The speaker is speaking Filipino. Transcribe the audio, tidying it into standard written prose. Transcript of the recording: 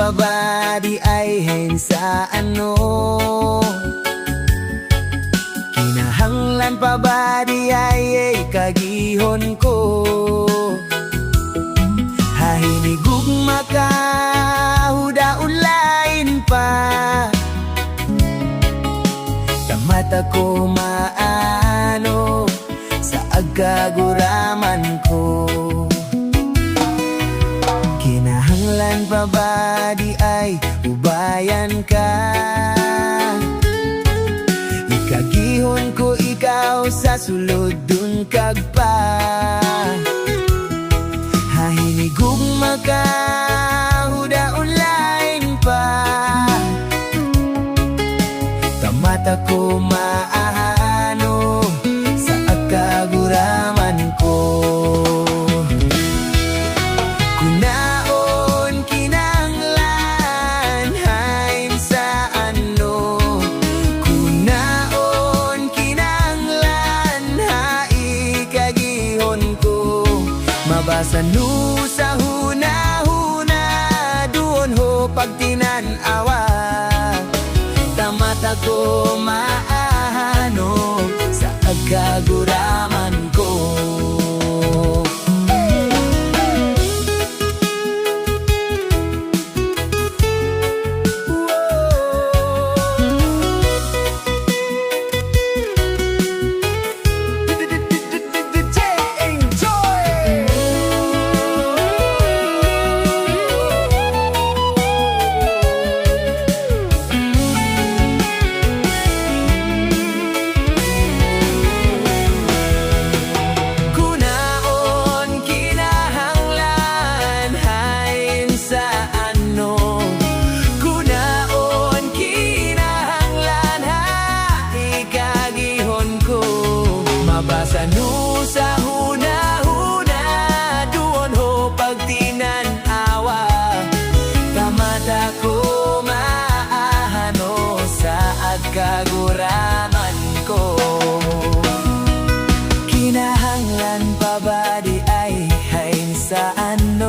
pa ba di ay hen sa ano? Kinahanglan pa ba di ay kagihon ko? Hahinigugma ka, hudaon lain pa. Kamata ko maano sa agkaguraman ko. Kinahanglan pa ba di ay ubayan ka? Ikagihon ko ikaw sa sulod dun kagpa. Hahinigugma ka, hudaon lain pa. Kamata ko maano sa agkaguraman ko. Kunaon kinahanglan hain sa ano? Kunaon kinahanglan haikagihon ko. Mabasa nu sa huna-huna, duon ho pagtinanawa. Tamata ko maano sa agkaguraman ko. Mabasa nu sa huna-huna, duon ho pagtinanawa. Kamata ko maahano sa agkaguraman ko. Kinahanglan pa ba di ay hain sa ano?